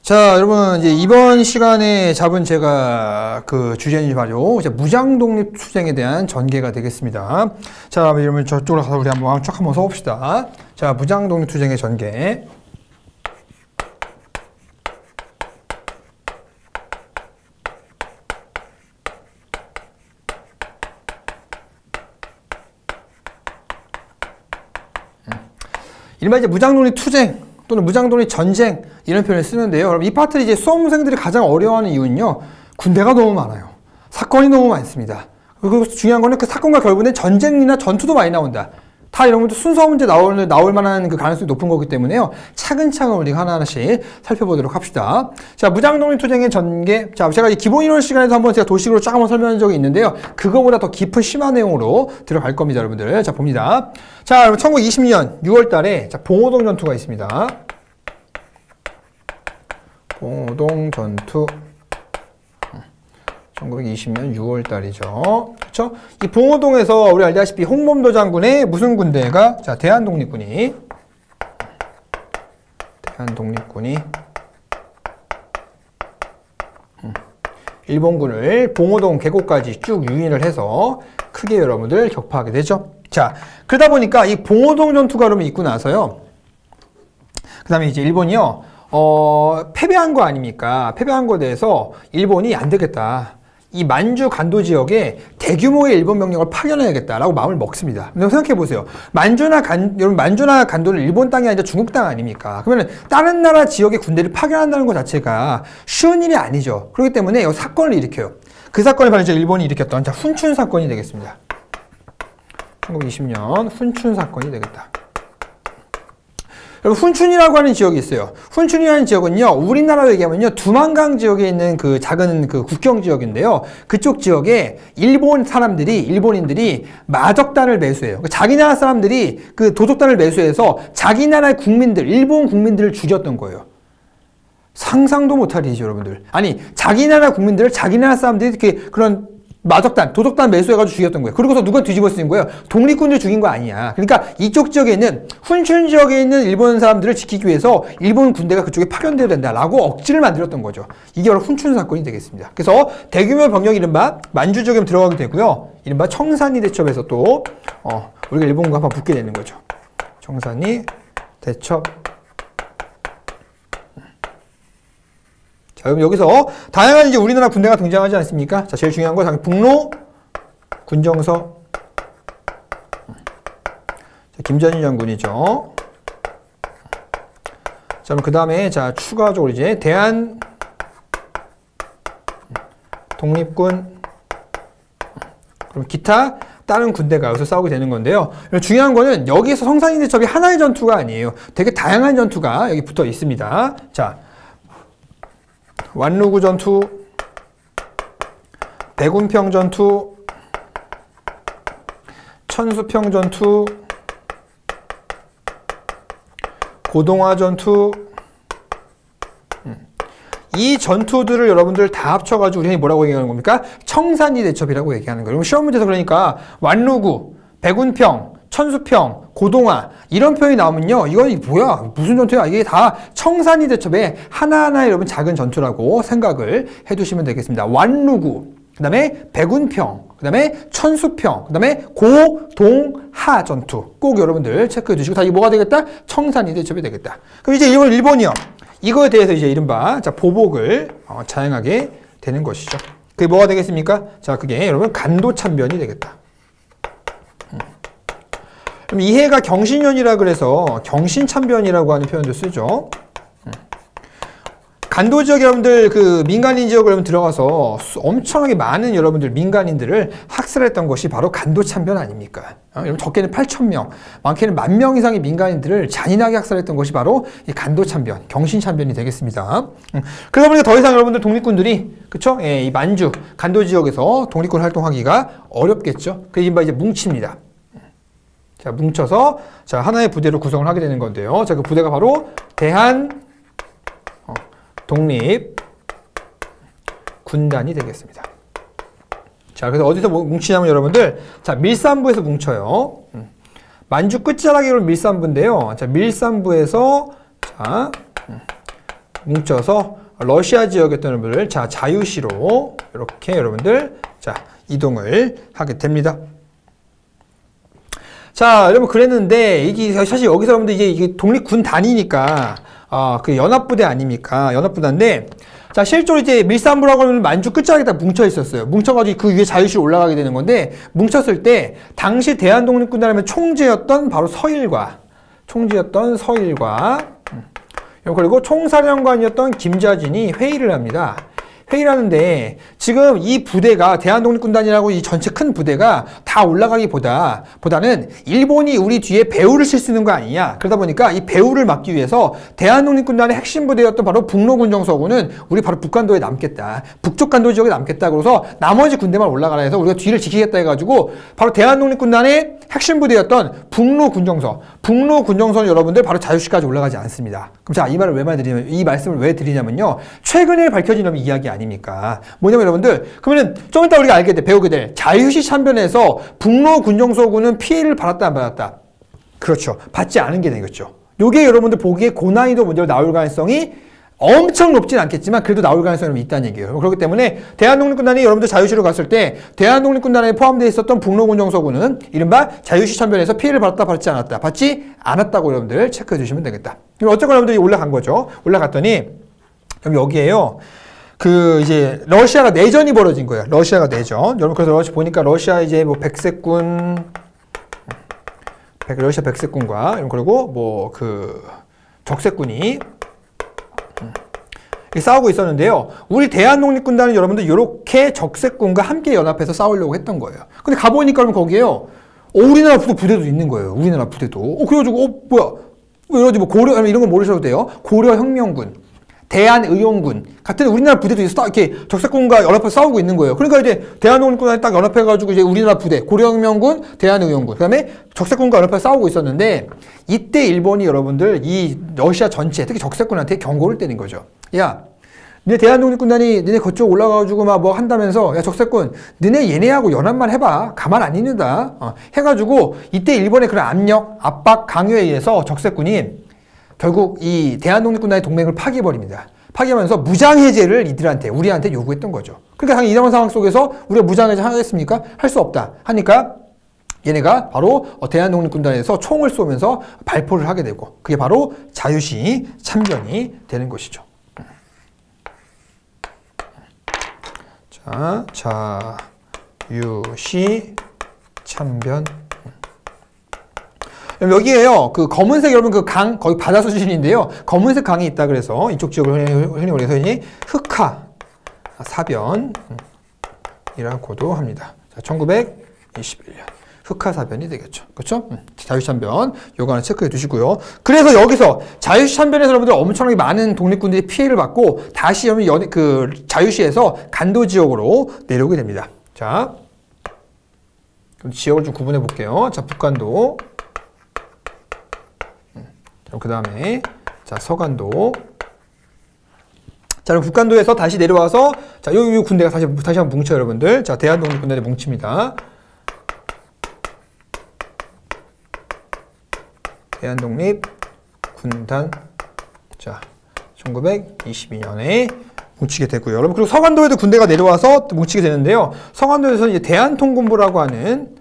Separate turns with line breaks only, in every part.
자, 여러분, 이제 이번 시간에 잡은 제가 그 주제는 바로 이제 무장독립투쟁에 대한 전개가 되겠습니다. 자, 여러분 저쪽으로 가서 우리 한번 쭉 한번 써봅시다. 자, 무장독립투쟁의 전개. 일반 이제 무장독립투쟁 또는 무장독립전쟁 이런 표현을 쓰는데요. 여러분 이 파트를 이제 수험생들이 가장 어려워하는 이유는요. 군대가 너무 많아요. 사건이 너무 많습니다. 그리고 중요한 거는 그 사건과 결부된 전쟁이나 전투도 많이 나온다. 다 이런 것도 순서 문제 나올 만한 그 가능성이 높은 거기 때문에요. 차근차근 우리가 하나하나씩 살펴보도록 합시다. 자, 무장독립투쟁의 전개. 자, 제가 이 기본 이론 시간에도 한번 제가 도식으로 쫙 한번 설명한 적이 있는데요. 그거보다 더 깊은 심화 내용으로 들어갈 겁니다, 여러분들. 자, 봅니다. 자, 여러분 1920년 6월 달에 자, 봉오동 전투가 있습니다. 봉오동 전투. 1920년 6월 달이죠. 그렇죠? 이 봉오동에서 우리 알다시피 홍범도 장군의 무슨 군대가 자, 대한독립군이 일본군을 봉오동 계곡까지 쭉 유인을 해서 크게 여러분들 격파하게 되죠. 자, 그러다 보니까 이 봉오동 전투가 그러면 있고 나서요. 그다음에 이제 일본이요. 패배한 거 아닙니까? 패배한 거에 대해서 일본이 안 되겠다. 이 만주 간도 지역에 대규모의 일본 병력을 파견해야겠다라고 마음을 먹습니다. 근데 생각해 보세요. 여러분 만주나 간도는 일본 땅이 아니라 중국 땅 아닙니까? 그러면 다른 나라 지역에 군대를 파견한다는 것 자체가 쉬운 일이 아니죠. 그렇기 때문에 이 사건을 일으켜요. 그 사건이 바로 이제 일본이 일으켰던 자, 훈춘 사건이 되겠습니다. 1920년 훈춘 사건이 되겠다. 여러분, 훈춘이라고 하는 지역이 있어요. 훈춘이라는 지역은요, 우리나라로 얘기하면요, 두만강 지역에 있는 그 작은 그 국경 지역인데요. 그쪽 지역에 일본인들이 마적단을 매수해요. 자기 나라 사람들이 그 도적단을 매수해서 자기 나라의 국민들, 일본 국민들을 죽였던 거예요. 상상도 못할 일이죠, 여러분들. 아니, 자기 나라 국민들을 자기 나라 사람들이 이렇게 그런 마적단, 도적단 매수해가지고 죽였던 거예요. 그러고서 누가 뒤집어 쓰는 거예요? 독립군들 죽인 거 아니야. 그러니까 이쪽 지역에 있는, 훈춘 지역에 있는 일본 사람들을 지키기 위해서 일본 군대가 그쪽에 파견되어야 된다라고 억지를 만들었던 거죠. 이게 바로 훈춘 사건이 되겠습니다. 그래서 대규모 병력 이른바 만주 지역에 들어가게 되고요. 이른바 청산리 대첩에서 또, 우리가 일본과 한번 붙게 되는 거죠. 청산리 대첩. 자, 그럼 여기서 다양한 이제 우리나라 군대가 등장하지 않습니까? 자, 제일 중요한 거 당연히 북로 군정서. 자, 김전일 장군이죠. 자, 그럼 그 다음에 자, 추가적으로 이제 대한 독립군. 그럼 기타 다른 군대가 여기서 싸우게 되는 건데요. 중요한 거는 여기서 성산리 대첩이 하나의 전투가 아니에요. 되게 다양한 전투가 여기 붙어 있습니다. 자, 완루구 전투, 백운평 전투, 천수평 전투, 고동화 전투. 이 전투들을 여러분들 다 합쳐가지고 우리가 뭐라고 얘기하는 겁니까? 청산리 대첩이라고 얘기하는 거예요. 시험 문제에서 그러니까 완루구, 백운평, 천수평, 고동화 이런 표현이 나오면요. 이건 뭐야? 무슨 전투야? 이게 다 청산리 대첩의 하나하나 여러분 작은 전투라고 생각을 해두시면 되겠습니다. 완루구, 그 다음에 백운평, 그 다음에 천수평, 그 다음에 고동하 전투 꼭 여러분들 체크해 두시고 다 이게 뭐가 되겠다? 청산리 대첩이 되겠다. 그럼 이제 일본이요. 이거에 대해서 이제 이른바 자, 보복을 자행하게 되는 것이죠. 그게 뭐가 되겠습니까? 자, 그게 여러분 간도참변이 되겠다. 그럼 이해가 경신연이라 그래서 경신참변이라고 하는 표현도 쓰죠. 간도 지역 여러분들 그 민간인 지역 여러분 들어가서 엄청나게 많은 여러분들 민간인들을 학살했던 것이 바로 간도참변 아닙니까? 여러분 적게는 8,000명, 많게는 10,000명 이상의 민간인들을 잔인하게 학살했던 것이 바로 이 간도참변, 경신참변이 되겠습니다. 그러다 보니까 더 이상 여러분들 독립군들이 그쵸? 예, 이 만주 간도 지역에서 독립군 활동하기가 어렵겠죠. 그래서 이제 뭉칩니다. 자, 뭉쳐서 자, 하나의 부대로 구성을 하게 되는 건데요. 자, 그 부대가 바로 대한 독립 군단이 되겠습니다. 자, 그래서 어디서 뭉치냐면 여러분들 자, 밀산부에서 뭉쳐요. 만주 끝자락이 밀산부인데요. 자, 밀산부에서 자, 뭉쳐서 러시아 지역이었던 여러분들, 자, 자유시로 이렇게 여러분들, 자, 이동을 하게 됩니다. 자, 여러분 그랬는데, 이게 사실 여기서 여러분들 이게 독립군 단위니까, 그 연합부대 아닙니까? 연합부대인데, 자, 실제로 이제 밀산부라고 하면 만주 끝자락에 다 뭉쳐 있었어요. 뭉쳐가지고 그 위에 자유시로 올라가게 되는 건데, 뭉쳤을 때, 당시 대한독립군단하면 총재였던 바로 서일과, 그리고 총사령관이었던 김자진이 회의를 합니다. 회의를 하는데 지금 이 부대가 대한독립군단이라고 이 전체 큰 부대가 다 올라가기보다는 일본이 우리 뒤에 배후를 칠 수 있는 거 아니냐. 그러다 보니까 이 배후를 막기 위해서 대한독립군단의 핵심 부대였던 바로 북로군정서군은 우리 바로 북간도에 남겠다. 북쪽 간도 지역에 남겠다. 그래서 나머지 군대만 올라가라 해서 우리가 뒤를 지키겠다 해가지고 바로 대한독립군단의 핵심 부대였던 북로군정서는 여러분들 바로 자유시까지 올라가지 않습니다. 그럼 자, 이 말씀을 왜 드리냐면요. 최근에 밝혀진 이야기 아닙니까? 뭐냐면 여러분들, 그러면은 좀 이따 우리가 배우게 될 자유시 참변에서 북로군정서군은 피해를 받았다 안 받았다? 그렇죠. 받지 않은 게 되겠죠. 요게 여러분들 보기에 고난이도 문제로 나올 가능성이 엄청 높진 않겠지만 그래도 나올 가능성이 있다는 얘기예요. 그렇기 때문에 대한독립군단이 여러분들 자유시로 갔을 때 대한독립군단에 포함되어 있었던 북로군정서군은 이른바 자유시 참변에서 피해를 받았다 받지 않았다? 받지 않았다고 여러분들 체크해 주시면 되겠다. 어쨌거나 여러분들이 올라간 거죠. 올라갔더니 여기에요. 이제 러시아가 내전이 벌어진 거예요. 러시아가 내전. 여러분 그래서 보니까 러시아 이제 뭐 러시아 백색군과 그리고 적색군이 싸우고 있었는데요. 우리 대한독립군단은 여러분들 이렇게 적색군과 함께 연합해서 싸우려고 했던 거예요. 근데 가보니까 그럼 거기에요. 우리나라 부대도 있는 거예요. 우리나라 부대도. 그래가지고 뭐야? 이러지 뭐 고려 이런 거 모르셔도 돼요. 고려혁명군, 대한의용군 같은 우리나라 부대도 이렇게 적색군과 연합해서 싸우고 있는 거예요. 그러니까 이제 대한독립군단이 딱 연합해가지고 이제 우리나라 부대, 고려혁명군, 대한의용군, 그다음에 적색군과 연합해서 싸우고 있었는데 이때 일본이 여러분들 이 러시아 전체, 특히 적색군한테 경고를 때린 거죠. 야, 너네 대한독립군단이 너네 그쪽 올라가가지고 막 뭐 한다면서 야 적색군, 너네 얘네하고 연합만 해봐. 가만 안 있는다. 해가지고 이때 일본의 그런 압박, 강요에 의해서 적색군이 결국 이 대한독립군단의 동맹을 파기해버립니다. 파기하면서 무장해제를 우리한테 요구했던 거죠. 그러니까 이런 상황 속에서 우리가 무장해제 하겠습니까? 할 수 없다. 하니까 얘네가 바로 대한독립군단에서 총을 쏘면서 발포를 하게 되고 그게 바로 자유시 참변이 되는 것이죠. 자, 자유시 참변. 여기에요. 검은색 여러분 거의 바다 수준인데요. 검은색 강이 있다 그래서 이쪽 지역을 흔히 우리가 흑하 사변이라고도 합니다. 자, 1921년 흑하 사변이 되겠죠. 그렇죠? 자유시 참변 요거 하나 체크해 두시고요. 그래서 여기서 자유시 참변에서 여러분들 엄청나게 많은 독립군들이 피해를 받고 다시 여러분 자유시에서 간도 지역으로 내려오게 됩니다. 자, 그럼 지역을 좀 구분해 볼게요. 자, 북간도. 그 다음에 자, 서간도. 자, 그럼 북간도에서 다시 내려와서 자, 요 군대가 다시 한번 뭉쳐 여러분들. 자, 대한독립군단에 뭉칩니다. 대한독립군단. 자, 1922년에 뭉치게 되고요. 여러분 그리고 서간도에도 군대가 내려와서 뭉치게 되는데요. 서간도에서는 이제 대한통군부라고 하는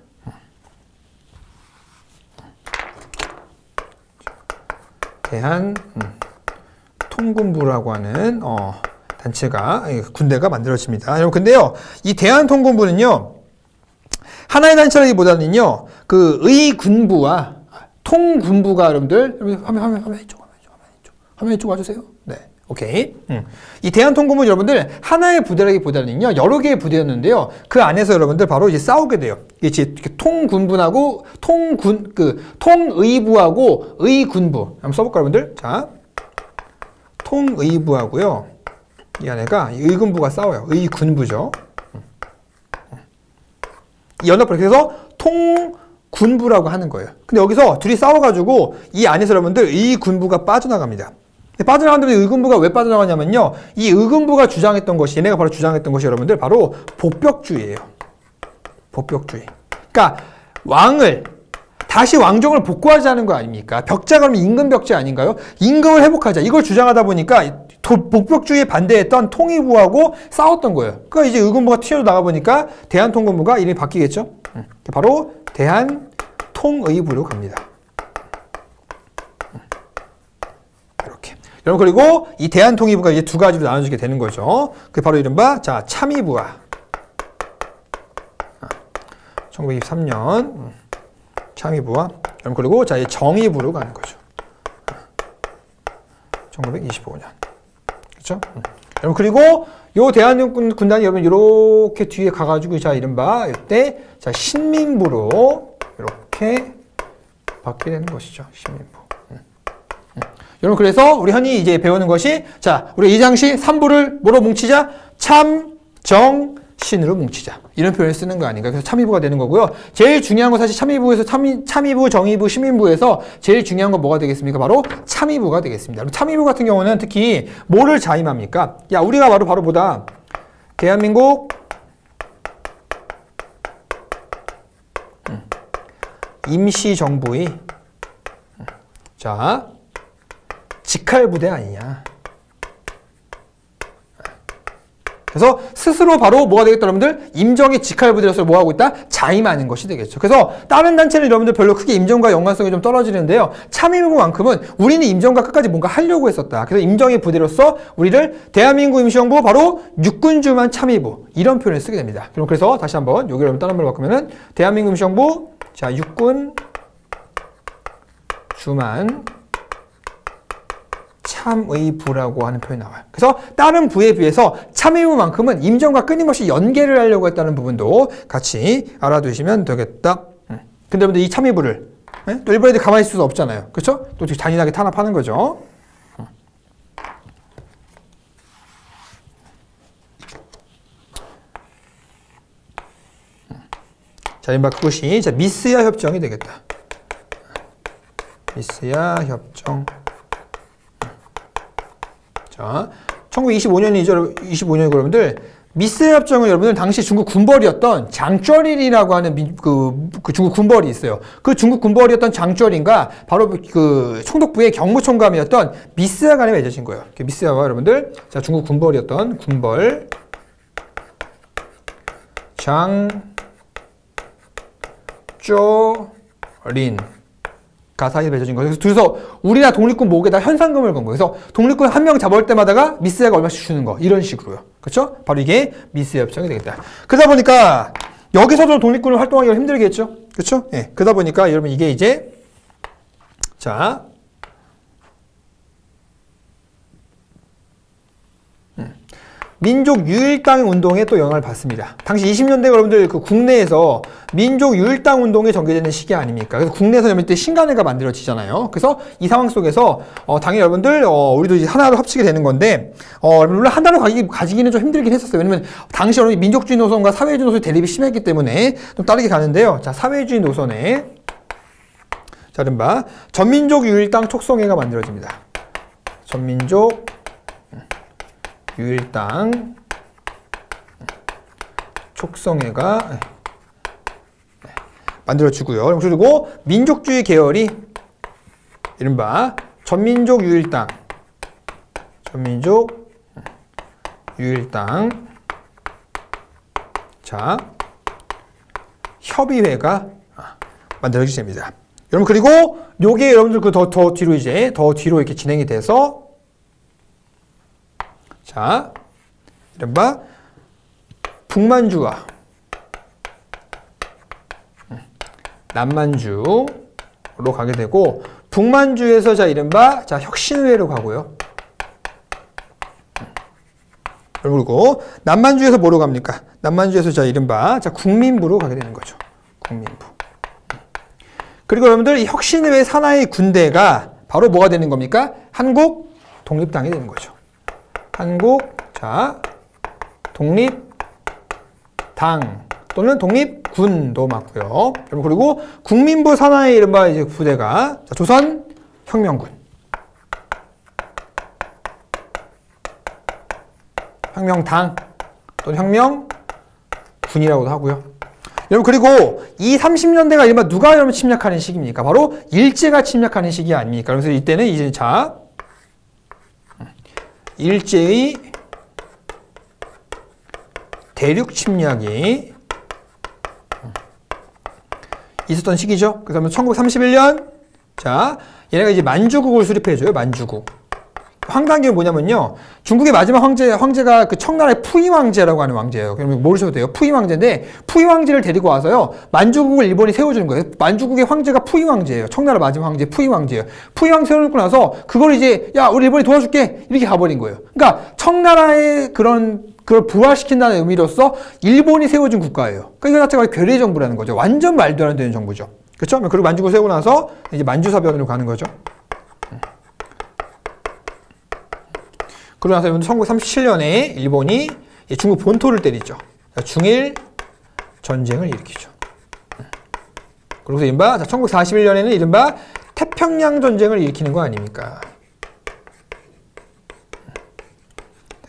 대한통군부라고 하는 군대가 만들어집니다. 여러분 근데요, 이 대한통군부는요 하나의 단체라기보다는요 그 의군부와 통군부가 여러분들 화면 이쪽 와주세요. 네, 오케이. 이 대한통군부 여러분들 하나의 부대라기보다는요 여러 개의 부대였는데요. 그 안에서 여러분들 바로 이제 싸우게 돼요. 이제 통군부하고 통의부하고 의군부 한번 써볼까요, 여러분들? 자, 통의부하고요. 이 안에가 의군부가 싸워요. 의군부죠. 이 연합을 그래서 통군부라고 하는 거예요. 근데 여기서 둘이 싸워가지고 이 안에서 여러분들 의군부가 빠져나갑니다. 빠져나갔는데 의군부가 왜 빠져나가냐면요. 이 의군부가 주장했던 것이, 얘네가 바로 주장했던 것이 여러분들 바로 복벽주의예요. 복벽주의. 그러니까 다시 왕정을 복구하자는 거 아닙니까? 벽자 그러면 임금 벽자 아닌가요? 임금을 회복하자. 이걸 주장하다 보니까 복벽주의에 반대했던 통일부하고 싸웠던 거예요. 그러니까 이제 의금부가 튀어나가 보니까 대한통근부가 이름이 바뀌겠죠? 바로 대한통의부로 갑니다. 이렇게. 여러분, 그리고 이 대한통일부가 이제 두 가지로 나눠지게 되는 거죠. 그게 바로 이른바, 자, 참의부와 1923년 참의부와, 그리고 자, 이 정의부로 가는 거죠. 1925년. 그렇죠? 여러분, 그리고 요 대한군단이 여러분 이렇게 뒤에 가가지고 자, 이른바 이때 자, 신민부로 이렇게 바뀌게 되는 것이죠. 신민부. 여러분, 그래서 우리 흔히 이제 배우는 것이, 자, 우리 이장시 3부를 뭐로 뭉치자? 참, 정, 신으로 뭉치자. 이런 표현을 쓰는 거 아닌가. 그래서 참의부가 되는 거고요. 제일 중요한 건 사실 참의부에서 참의부, 정의부, 시민부에서 제일 중요한 건 뭐가 되겠습니까? 바로 참의부가 되겠습니다. 참의부 같은 경우는 특히 뭐를 자임합니까? 야, 우리가 바로 보다 대한민국 임시정부의 자, 직할부대 아니냐. 그래서 스스로 바로 뭐가 되겠다, 여러분들? 임정의 직할부대로서 뭐하고 있다? 자임하는 것이 되겠죠. 그래서 다른 단체는 여러분들 별로 크게 임정과 연관성이 좀 떨어지는데요. 참의부만큼은 우리는 임정과 끝까지 뭔가 하려고 했었다. 그래서 임정의 부대로서 우리를 대한민국 임시정부 바로 육군주만 참의부, 이런 표현을 쓰게 됩니다. 그래서 다시 한번 여기 여러분 다른 말로 바꾸면은 대한민국 임시정부, 자, 육군주만 참의부라고 하는 표현이 나와요. 그래서 다른 부에 비해서 참의부만큼은 임정과 끊임없이 연계를 하려고 했다는 부분도 같이 알아두시면 되겠다. 근데 여러분들 이 참의부를 또 일본 애들 가만히 있을 수 없잖아요. 그렇죠? 또 잔인하게 탄압하는 거죠. 자, 이른바 그것이 자, 미스야 협정이 되겠다. 미스야 협정. 자, 1925년이죠. 25년이고 여러분들 미스야 협정은 여러분들 당시 중국 군벌이었던 장쩌린이라고 하는 그 중국 군벌이 있어요. 그 중국 군벌이었던 장쩌린과 바로 그 총독부의 경무총감이었던 미스야 간에 맺어진 거예요. 미스야와 여러분들 자, 중국 군벌이었던 군벌 장쩌린 가사에 맺어진 거예요. 그래서 둘이서 우리나라 독립군 목에다 현상금을 건 거예요. 그래서 독립군 한 명 잡아올 때마다가 미스야가 얼마씩 주는 거, 이런 식으로요. 그렇죠? 바로 이게 미스야 협정이 되겠다. 그러다 보니까 여기서도 독립군을 활동하기가 힘들겠죠. 그렇죠? 예. 그러다 보니까 여러분 이게 이제 자, 민족 유일당 운동에 또 영향을 받습니다. 당시 20년대 여러분들 그 국내에서 민족 유일당 운동이 전개되는 시기 아닙니까? 그래서 국내에서 여러분 때 신간회가 만들어지잖아요. 그래서 이 상황 속에서 당연히 여러분들 우리도 이제 하나로 합치게 되는 건데 물론 하나로 가지기는 좀 힘들긴 했었어요. 왜냐면 당시 여러분 민족주의 노선과 사회주의 노선의 대립이 심했기 때문에 좀 다르게 가는데요. 자, 사회주의 노선에 자, 이른바 전민족 유일당 촉성회가 만들어집니다. 전민족 유일당 촉성회가 만들어지고요. 그리고 민족주의 계열이 이른바 전민족 유일당 자, 협의회가 만들어지게 됩니다. 여러분, 그리고 요게 여러분들 그 더 뒤로 이렇게 진행이 돼서 자, 이른바 북만주와 남만주로 가게 되고, 북만주에서 자, 이른바 자, 혁신회로 가고요. 그리고 남만주에서 뭐로 갑니까? 남만주에서 자, 이른바 자, 국민부로 가게 되는 거죠. 국민부. 그리고 여러분들 이 혁신회 산하의 군대가 바로 뭐가 되는 겁니까? 한국 독립당이 되는 거죠. 한국, 자, 독립당 또는 독립군도 맞고요. 그리고 국민부 산하의 이른바 이제 부대가 자, 조선혁명군, 혁명당 또는 혁명군이라고도 하고요. 여러분, 그리고 이 30년대가 이른바 누가 여러분 침략하는 시기입니까? 바로 일제가 침략하는 시기 아닙니까? 그래서 이때는 이제 자, 일제의 대륙 침략이 있었던 시기죠. 그래서 1931년, 자, 얘네가 이제 만주국을 수립해줘요. 만주국. 황당한 게 뭐냐면요. 중국의 마지막 황제가 그 청나라의 푸이 왕제라고 하는 왕제예요. 그러면 모르셔도 돼요. 푸이 왕제인데, 푸이 왕제를 데리고 와서요. 만주국을 일본이 세워주는 거예요. 만주국의 황제가 푸이 왕제예요. 청나라 마지막 황제 푸이 왕제예요. 푸이 왕제 세워놓고 나서, 그걸 이제, 야, 우리 일본이 도와줄게. 이렇게 가버린 거예요. 그러니까, 청나라의 그걸 부활시킨다는 의미로서 일본이 세워준 국가예요. 그러니까 이거 자체가 괴뢰 정부라는 거죠. 완전 말도 안 되는 정부죠. 그렇죠? 그리고 만주국을 세우고 나서 이제 만주사변으로 가는 거죠. 그러고 나서 1937년에 일본이 중국 본토를 때리죠. 중일 전쟁을 일으키죠. 그러고서 이른바 1941년에는 이른바 태평양 전쟁을 일으키는 거 아닙니까?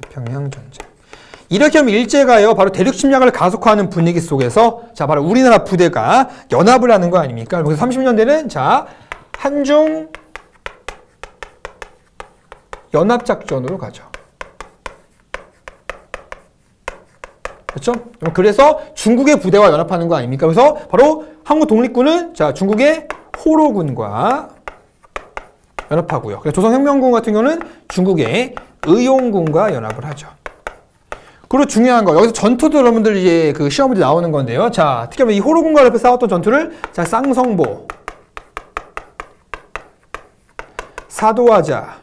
태평양 전쟁. 이렇게 하면 일제가요, 바로 대륙 침략을 가속화하는 분위기 속에서, 자, 바로 우리나라 부대가 연합을 하는 거 아닙니까? 그래서 30년대는, 자, 한중 연합작전으로 가죠. 그렇죠? 그래서 중국의 부대와 연합하는 거 아닙니까? 그래서 바로 한국 독립군은, 자, 중국의 호로군과 연합하고요. 그래서 조선혁명군 같은 경우는 중국의 의용군과 연합을 하죠. 그리고 중요한 거, 여기서 전투도 여러분들 이제 그 시험 문제 나오는 건데요. 자, 특히 이 호로군과 옆에 싸웠던 전투를, 자, 쌍성보, 사도하자,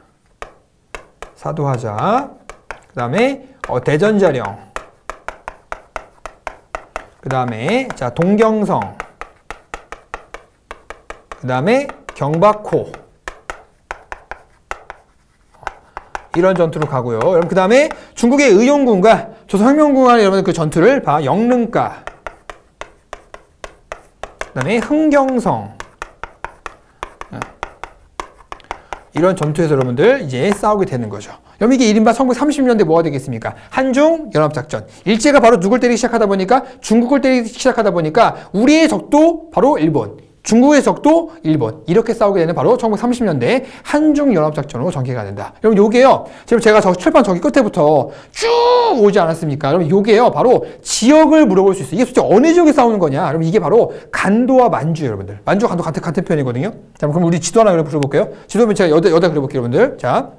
그 다음에 대전자령, 그 다음에 자, 동경성, 그 다음에 경박호, 이런 전투로 가고요. 여러분, 그 다음에 중국의 의용군과 조선혁명군 간의 여러분 그 전투를 봐. 영릉가, 그 다음에 흥경성, 이런 전투에서 여러분들 이제 싸우게 되는 거죠. 여러분, 이게 이른바 1930년대 뭐가 되겠습니까? 한중 연합작전. 일제가 바로 누굴 때리기 시작하다 보니까, 중국을 때리기 시작하다 보니까 우리의 적도 바로 일본, 중국의 적도 일본, 이렇게 싸우게 되는 바로 1930년대 한중 연합작전으로 전개가 된다. 여러분, 요게요, 지금 제가 철판 저기 끝에부터 쭉 오지 않았습니까? 여러분, 요게요, 바로 지역을 물어볼 수 있어요. 이게 도대체 어느 지역에 싸우는 거냐? 여러분, 이게 바로 간도와 만주, 여러분들. 만주와 간도 같은 편이거든요. 자, 그럼 우리 지도 하나 그려볼게요. 지도면 제가 여기다 그려볼게요, 여러분들. 자,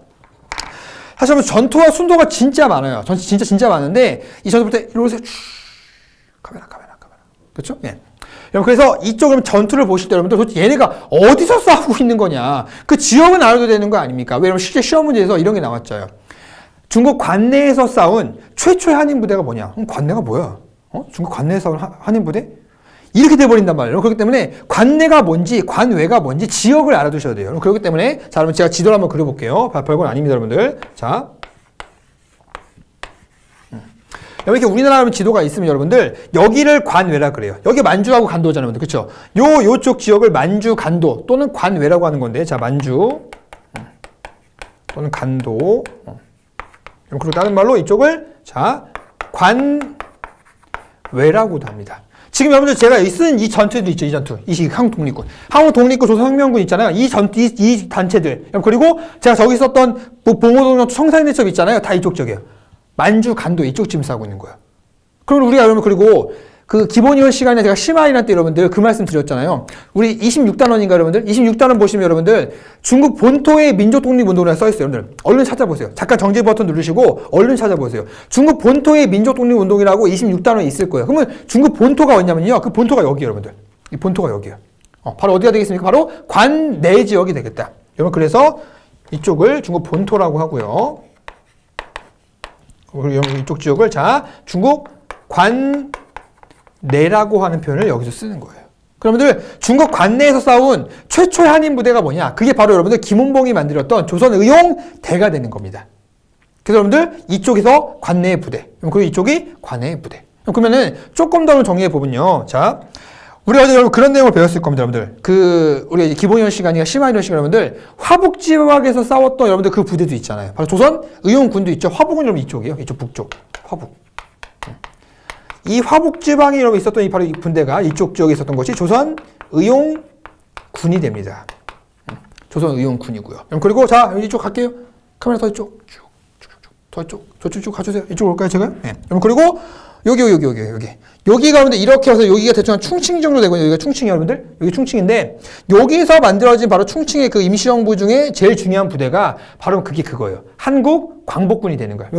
사실 여러분, 전투와 순도가 진짜 많아요. 진짜 많은데, 이 전투 볼 때, 이리 오세요. 카메라. 그렇죠? 예. 여러분, 그래서 이쪽은 전투를 보실 때 여러분들 도대체 얘네가 어디서 싸우고 있는 거냐, 그 지역은 알아도 되는 거 아닙니까? 왜냐면 실제 시험 문제에서 이런 게 나왔죠. 중국 관내에서 싸운 최초의 한인 부대가 뭐냐? 관내가 뭐야? 중국 관내에서 싸운 한인 부대? 이렇게 돼버린단 말이에요. 그렇기 때문에 관내가 뭔지 관외가 뭔지 지역을 알아두셔야 돼요. 그렇기 때문에, 자, 여러분 제가 지도를 한번 그려볼게요. 별건 아닙니다, 여러분들. 자, 이렇게 우리나라 지도가 있으면 여러분들 여기를 관외라 그래요. 여기 만주하고 간도잖아요, 여러분들. 그렇죠? 요쪽 지역을 만주, 간도 또는 관외라고 하는 건데, 자, 만주 또는 간도. 그리고 다른 말로 이쪽을, 자, 관외라고도 합니다. 지금 여러분들 제가 쓴 이 전투도 있죠, 이 전투. 이 한국 독립군, 조선혁명군 있잖아요. 이 단체들. 그리고 제가 저기 썼던 봉오동 청산대첩 있잖아요. 다 이쪽 지역이에요. 만주, 간도 이쪽 지금 싸우고 있는 거예요. 그럼 우리가 여러분, 그리고 그 기본이월 시간에 제가 심화이란 때 여러분들 그 말씀 드렸잖아요. 우리 26단원인가 여러분들? 26단원 보시면 여러분들 중국 본토의 민족 독립 운동이라고 써 있어요. 여러분들 얼른 찾아보세요. 잠깐 정지 버튼 누르시고 얼른 찾아보세요. 중국 본토의 민족 독립 운동이라고 26단원이 있을 거예요. 그러면 중국 본토가 어디냐면요. 그 본토가 여기예요, 여러분들. 이 본토가 여기예요. 바로 어디가 되겠습니까? 바로 관내 지역이 되겠다. 여러분, 그래서 이쪽을 중국 본토라고 하고요. 이쪽 지역을, 자, 중국 관내라고 하는 표현을 여기서 쓰는 거예요. 그러분들 중국 관내에서 싸운 최초의 한인 부대가 뭐냐? 그게 바로 여러분들 김은봉이 만들었던 조선의용대가 되는 겁니다. 그래서 여러분들 이쪽에서 관내의 부대, 그리고 이쪽이 관내의 부대. 그러면은 조금 더 정리해 보면요. 자, 우리가 어제 여러분 그런 내용을 배웠을 겁니다, 여러분들. 우리가 이제 기본이론 시간이나 심화이론 시간 여러분들, 화북 지역에서 싸웠던 여러분들 그 부대도 있잖아요. 바로 조선 의용군도 있죠. 화북은 여러분 이쪽이에요. 이쪽 북쪽. 화북. 이 화북지방에 여러분 있었던 이 바로 이 분대가 이쪽 지역에 있었던 것이 조선 의용군이 됩니다. 조선 의용군이고요. 그리고 자, 이쪽 갈게요. 카메라 더 이쪽. 더 이쪽. 저쪽 쭉 가주세요. 이쪽 올까요, 제가? 네. 그리고 여기가 여러분들 이렇게 해서 여기가 대충 한 충칭 정도 되거든요. 여기가 충칭이에요, 여러분들. 여기 충칭인데 여기서 만들어진 바로 충칭의 그 임시정부 중에 제일 중요한 부대가 바로 그거예요. 한국 광복군이 되는 거예요.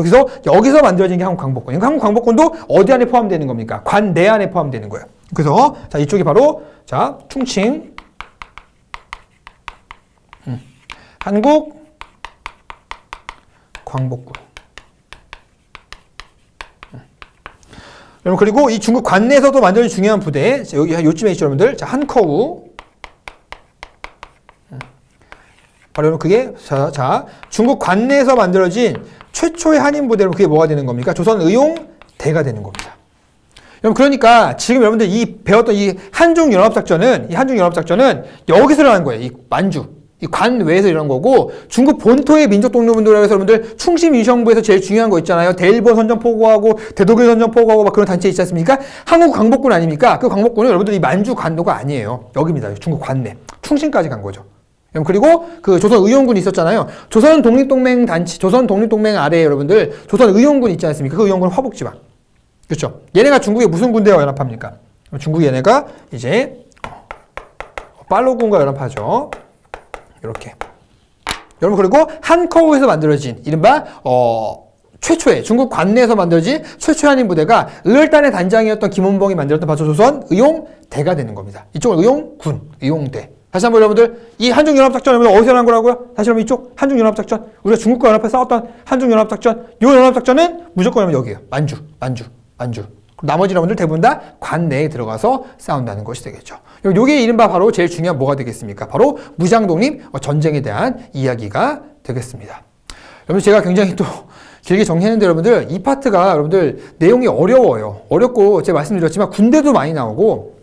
여기서 만들어진 게 한국 광복군. 한국 광복군도 어디 안에 포함되는 겁니까? 관내 안에 포함되는 거예요. 그래서 자, 이쪽이 바로 자, 충칭 한국 광복군. 여러분, 그리고 이 중국 관내에서도 만들어진 중요한 부대, 여기 요쯤에 있죠, 여러분들. 자, 한커우. 바로 여러분, 그게, 자, 중국 관내에서 만들어진 최초의 한인 부대로 그게 뭐가 되는 겁니까? 조선의용대가 되는 겁니다. 여러분, 그러니까 지금 여러분들 배웠던 이 한중연합작전은 여기서 일어난 거예요. 이 만주. 이 관외에서 이런 거고, 중국 본토의 민족독립운동이라고 해서 여러분들 충심위정부에서 제일 중요한 거 있잖아요. 대일본 선전 포고하고 대독일 선전 포고하고 막 그런 단체 있지 않습니까? 한국 광복군 아닙니까? 그 광복군은 여러분들 이 만주 관도가 아니에요. 여기입니다. 중국 관내. 충신까지 간 거죠. 그리고 그 조선의용군이 있었잖아요. 조선독립동맹 단체, 조선독립동맹 아래에 여러분들 조선의용군 있지 않습니까? 그 의용군은 화북지방. 그렇죠? 얘네가 중국의 무슨 군대와 연합합니까? 중국 얘네가 이제 팔로군과 연합하죠. 이렇게. 여러분, 그리고 한커우에서 만들어진 이른바 최초의 중국 관내에서 만들어진 최초의 한인 부대가 의열단의 단장이었던 김원봉이 만들었던 바로 조선 의용대가 되는 겁니다. 이쪽은 의용군, 의용대. 다시 한번 여러분들, 이 한중연합작전 여러분들 어디서 일어난 거라고요? 다시 한번 이쪽 한중연합작전, 우리가 중국과 연합해 싸웠던 한중연합작전, 이 연합작전은 무조건 여러분 여기에요. 만주. 나머지 여러분들 대부분 다 관내에 들어가서 싸운다는 것이 되겠죠. 요게 이른바 바로 제일 중요한 뭐가 되겠습니까? 바로 무장독립 전쟁에 대한 이야기가 되겠습니다. 여러분, 제가 굉장히 또 길게 정리했는데 여러분들, 이 파트가 여러분들 내용이 어려워요. 어렵고 제가 말씀드렸지만 군대도 많이 나오고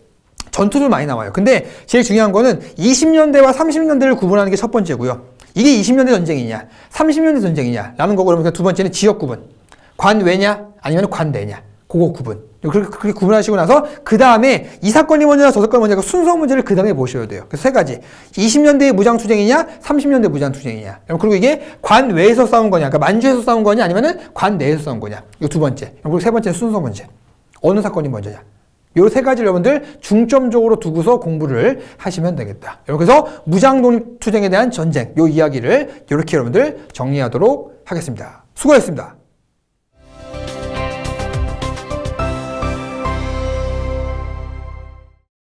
전투도 많이 나와요. 근데 제일 중요한 거는 20년대와 30년대를 구분하는 게 첫 번째고요. 이게 20년대 전쟁이냐 30년대 전쟁이냐 라는 거고, 그러면 두 번째는 지역 구분. 관외냐 아니면 관내냐, 그거 구분. 그렇게 구분하시고 나서 그 다음에 이 사건이 먼저냐 저 사건이 먼저냐 순서 문제를 그 다음에 보셔야 돼요. 그래서 세 가지. 20년대의 무장투쟁이냐 30년대 무장투쟁이냐. 그리고 이게 관외에서 싸운 거냐, 그러니까 만주에서 싸운 거냐 아니면은 관내에서 싸운 거냐. 이거 두 번째. 그리고 세 번째는 순서 문제. 어느 사건이 먼저냐. 요 세 가지를 여러분들 중점적으로 두고서 공부를 하시면 되겠다. 그래서 무장독립투쟁에 대한 전쟁, 요 이야기를 이렇게 여러분들 정리하도록 하겠습니다. 수고하셨습니다.